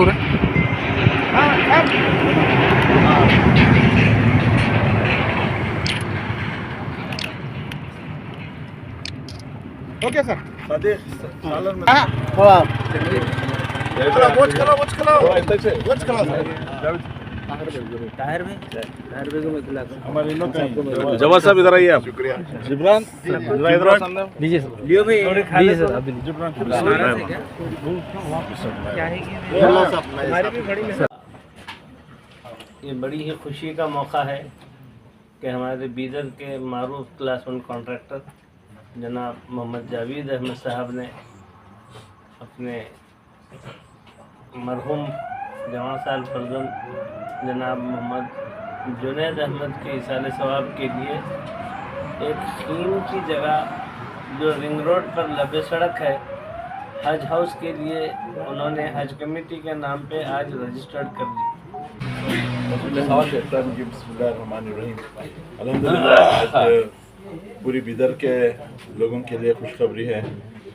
पूरे okay sir जवाब साहब इधर आइए आप। जिब्रान इधर आओ सामने। लियो भाई दीजिए सर अभी ये बड़ी ही खुशी का मौका है कि हमारे बीदर के मारूफ क्लास 1 कॉन्ट्रैक्टर जनाब मोहम्मद जावेद अहमद साहब ने अपने मरहूम जवान साल फर्जन जनाब मोहम्मद जुनैद अहमद के इसाले सवाब के लिए एक कीमती जगह जो रिंग रोड पर लबे सड़क है हज हाउस के लिए उन्होंने हज कमेटी के नाम पे आज रजिस्टर्ड कर दी। अल्हम्दुलिल्लाह आज पूरी बिदर के लोगों के लिए खुशखबरी है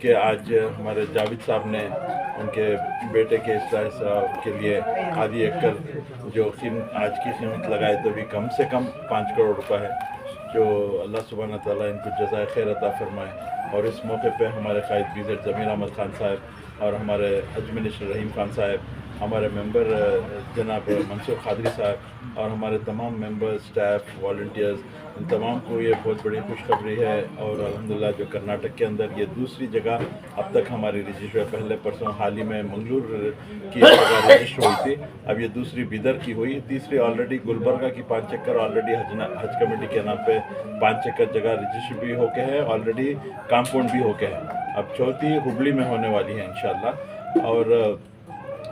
कि आज हमारे जावेद साहब ने उनके बेटे के इस्लाह साहब के लिए आधी एकड़ जो आज की कीमत लगाए तो भी कम से कम 5 करोड़ रुपए है, जो अल्लाह सुब्हाना ताला इनको जज़ाए खैर अता फरमाए। और इस मौके पे हमारे कायद बीज़र ज़मीर अहमद खान साहब और हमारे हज मिनिस्टर रहीम खान साहब, हमारे मेंबर जनाब मंसूर खादरी साहब और हमारे तमाम मेंबर स्टाफ वॉल्टियर्स, इन तमाम को ये बहुत बड़ी खुशखबरी है। और अल्हम्दुलिल्लाह जो कर्नाटक के अंदर ये दूसरी जगह अब तक हमारी रजिस्टर, पहले परसों हाल ही में मंगलूर की जगह रजिस्टर हुई थी, अब ये दूसरी बिदर की हुई, तीसरी ऑलरेडी गुलबर्गा की 5 चक्कर ऑलरेडी हज कमेटी के नाम पे 5 चक्कर जगह रजिस्टर भी होके है, ऑलरेडी काम्पाउंड भी होके है, अब चौथी हुबली में होने वाली है इंशाल्लाह। और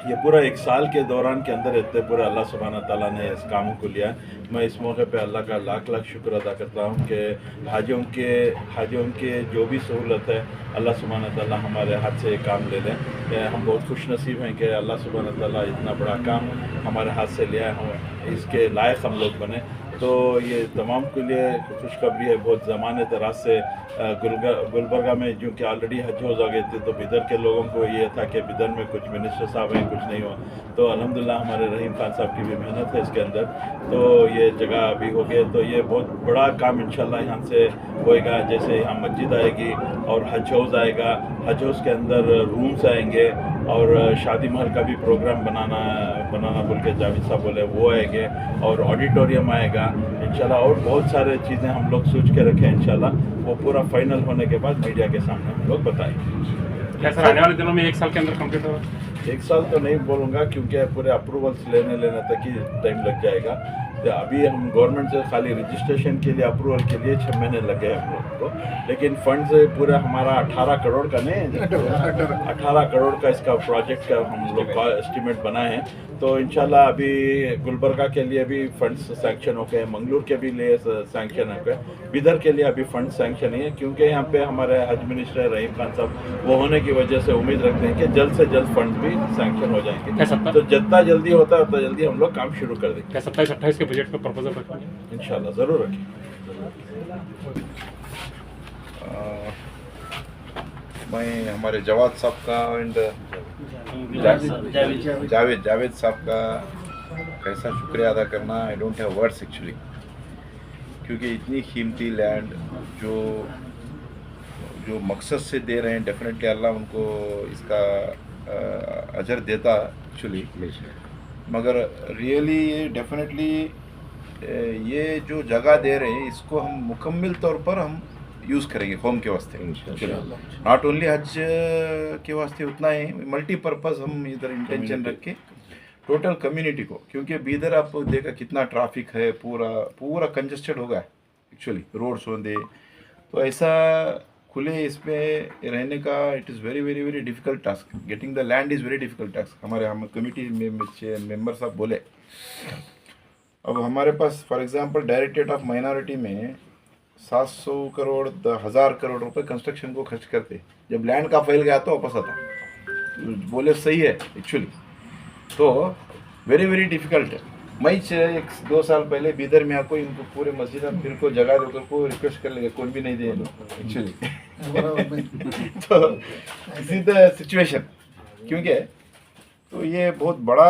ये पूरा 1 साल के दौरान के अंदर इतने पूरा अल्लाह सुब्हाना ताला ने इस कामों को लिया है। मैं इस मौके पे अल्लाह का लाख लाख शुक्र अदा करता हूँ कि हाजियों के जो भी सहूलत है अल्लाह सुब्हाना ताला हमारे हाथ से ये काम ले लें। हम बहुत खुश नसीब हैं कि अल्लाह सुब्हाना ताला इतना बड़ा काम हमारे हाथ से लिया है, इसके लायक हम लोग बने। तो ये तमाम के लिए खुशखबरी है। बहुत ज़माने दराज से गुलबर्गा में जो कि ऑलरेडी हज हो गए थे, तो बिदर के लोगों को ये था कि बिदर में कुछ मिनिस्टर साहब हैं, कुछ नहीं हुआ, तो अल्हम्दुलिल्लाह हमारे रहीम खान साहब की भी मेहनत है इसके अंदर, तो ये जगह अभी हो गए। तो ये बहुत बड़ा काम इंशाल्लाह यहाँ से होएगा, जैसे यहाँ मस्जिद आएगी और हज हाउस आएगा, हज हाउस के अंदर रूम्स आएंगे और शादी महल का भी प्रोग्राम बनाना बोल के जावेद साहब बोले वो आएंगे, और ऑडिटोरियम आएगा इंशाल्लाह, और बहुत सारे चीज़ें हम लोग सोच के रखे हैं इंशाल्लाह, वो पूरा फाइनल होने के बाद मीडिया के सामने हम लोग बताएंगे। क्या सर आने वाले दिनों में 1 साल के अंदर कंप्लीट होगा? 1 साल तो नहीं बोलूँगा क्योंकि पूरे अप्रूवल्स लेने तक ही टाइम लग जाएगा। तो अभी हम गवर्नमेंट से खाली रजिस्ट्रेशन के लिए अप्रूवल के लिए 6 महीने लगे हम लोग को, लेकिन फंड्स पूरा हमारा 18 करोड़ का नहीं, 18 करोड़ का इसका प्रोजेक्ट का हम लोग का एस्टिमेट बनाए हैं। तो इंशाल्लाह अभी गुलबर्गा के लिए भी फंड्स सैंक्शन हो गए, मंगलूर के भी लिए सैंक्शन हो गए, बिदर के लिए अभी फंड सैंक्शन नहीं है क्योंकि यहाँ पे हमारे हज मिनिस्टर रहीम खान साहब वो होने की वजह से उम्मीद रखते हैं कि जल्द से जल्द फंड भी सैंक्शन हो जाएंगे। तो जितना जल्दी होता है उतना जल्दी हम लोग काम शुरू कर देंगे। क्या 27-28 के बजट में प्रपोजल रखेंगे? इंशाल्लाह ज़रूर रखेंगे। मैं हमारे जवाद साहब का एंड जावेद साहब का कैसा शुक्रिया अदा करना, I don't have words actually, क्योंकि इतनी कीमती लैंड जो मकसद से दे रहे हैं, डेफिनेटली अल्लाह उनको इसका अजर देता एक्चुअली, मगर रियली ये डेफिनेटली ये जो जगह दे रहे हैं इसको हम मुकम्मल तौर पर हम यूज़ करेंगे होम के वास्ते, नॉट ओनली हज के वास्ते, उतना ही मल्टीपर्पज़ हम इधर इंटेंशन रख के टोटल कम्युनिटी को, क्योंकि बीदर आप देखा कितना ट्रैफिक है, पूरा कंजस्टेड होगा एक्चुअली, रोड्स होंगे, तो ऐसा खुले इसमें रहने का it is very very very difficult task, getting the land is very difficult task. हमारे हम कमिटी में मेंबर साहब बोले, अब हमारे पास for example directorate of minority में 700 करोड़ 1000 करोड़ रुपए कंस्ट्रक्शन को खर्च करते, जब लैंड का फैल गया तो वापस आता, बोले सही है एक्चुअली, तो वेरी वेरी डिफ़िकल्ट है। मैं 1-2 साल पहले बीदर में आको इनको पूरे मस्जिद में फिर को जगह देकर को रिक्वेस्ट कर लेंगे, कोई भी नहीं दे एक्चुअली तो इसी द सिचुएशन, क्योंकि तो ये बहुत बड़ा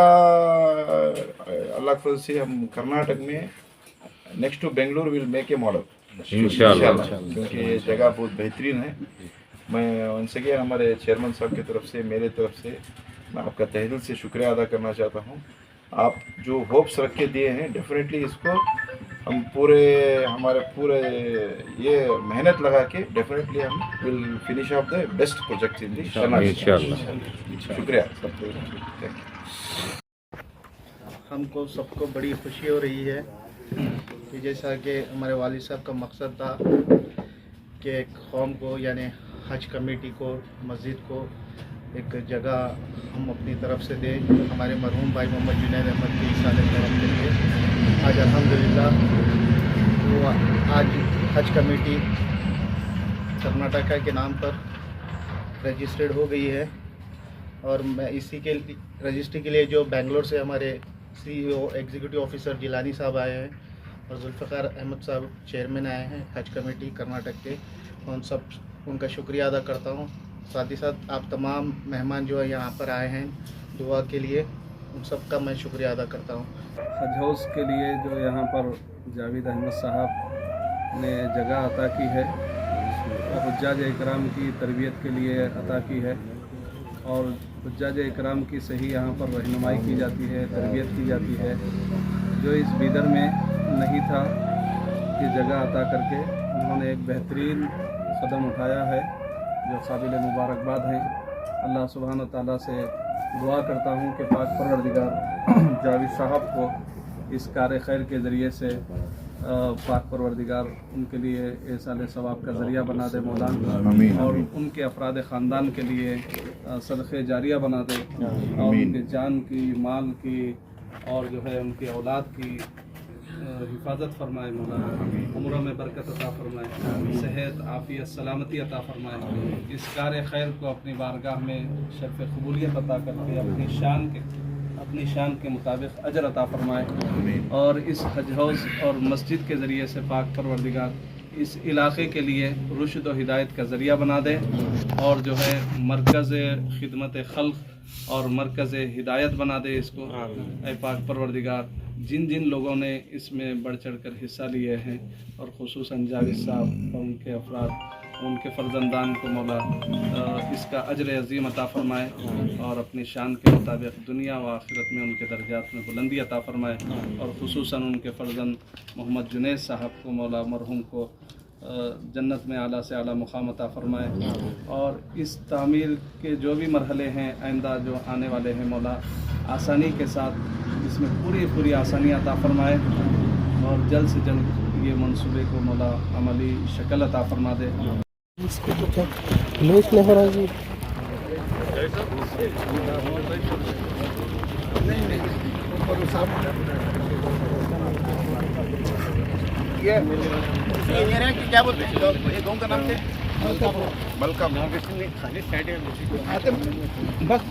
अल्लाह के फजल से हम कर्नाटक में next to Bengaluru will make a model इंशाल्लाह, क्योंकि ये जगह बहुत बेहतरीन है। मैं उनसे के हमारे चेयरमैन साहब की तरफ से, मेरे तरफ से मैं आपका तहे दिल से शुक्रिया अदा करना चाहता हूँ। आप जो होप्स रख के दिए हैं, डेफिनेटली इसको हम हमारे पूरे ये मेहनत लगा के डेफिनेटली हम will finish off the best project in the इंशाल्लाह। शुक्रिया सबको, थैंक यू। हमको सबको बड़ी खुशी हो रही है कि जैसा कि हमारे वालिद साहब का मकसद था कि कौम को यानी हज कमेटी को, मस्जिद को एक जगह हम अपनी तरफ से दें हमारे मरहूम भाई मोहम्मद जुनैद अहमद के इसाले करम के लिए। आज अल्हम्दुलिल्लाह वो आज हज कमेटी कर्नाटका के नाम पर रजिस्टर्ड हो गई है और मैं इसी के रजिस्ट्री के लिए जो बेंगलोर से हमारे CEO एग्जीक्यूटिव ऑफिसर जिलानी साहब आए हैं और जुल्फ़िकार अहमद साहब चेयरमैन आए हैं हज कमेटी कर्नाटक के, उनका शुक्रिया अदा करता हूँ। साथ ही साथ आप तमाम मेहमान जो है यहाँ पर आए हैं दुआ के लिए, उन सब का मैं शुक्रिया अदा करता हूँ। हज हाउस के लिए जो यहाँ पर जावेद अहमद साहब ने जगह अता की है और हुज्जाज इकराम की तरबियत के लिए अता की है और हुज्जाज इकराम की सही यहाँ पर रहनुमाई की जाती है, तरबियत की जाती है। जो इस बिदर में नहीं था, ये जगह अता करके उन्होंने एक बेहतरीन कदम उठाया है जो काबिल मुबारकबाद हैं। अल्लाह सुब्हान तआला से दुआ करता हूँ कि पाक परवरदिगार जावेद साहब को इस कार खैर के ज़रिए से पाक परवरदिगार उनके लिए एहसाल सवाब का ज़रिया बना दे मौला, और उनके अफराद ख़ानदान के लिए सदक़े जारिया बना दे और उनके जान की, माल की और जो है उनकी औलाद की हिफाजत फरमाए मौला, उम्र में बरकत अता फरमाए, सेहत आफ़ियत सलामती अता फरमाए। इस कार खैर को अपनी बारगाह में शर्फ़ कबूलियत अता करके अपनी शान के मुताबिक अजर अता फरमाए और इस हज हाउस और मस्जिद के ज़रिए से पाक परवरदिगार इस इलाक़े के लिए रुश्द और हिदायत का ज़रिया बना दे और जो है मरकज़ खिदमत खल्क़ और मरकज़ हिदायत बना दे इसको। ऐ पाक परवरदिगार, जिन जिन लोगों ने इसमें बढ़ चढ़ कर हिस्सा लिए हैं और ख़ुसूसन जावेद साहब और उनके अफराद, उनके फ़र्जंदान को मौला इसका अजर अज़ीम अता फ़रमाए और अपनी शान के मुताबिक दुनिया व आखिरत में उनके दर्जात में बुलंदी अता फ़रमाए और ख़ुसूसन उनके फ़र्जंद मोहम्मद जुनैद साहब को मौला मरहूम को जन्नत में आला से आला मुक़ाम अता फ़रमाए और इस तामीर के जो भी मरहले हैं आइंदा जो आने वाले हैं मौला आसानी के साथ इसमें पूरी आसानी अता फ़रमाए और जल्द से जल्द ये मंसूबे को मौला अमली शक्ल अता फ़रमा दे। क्या बोलते हैं गाँव का नाम मलका बस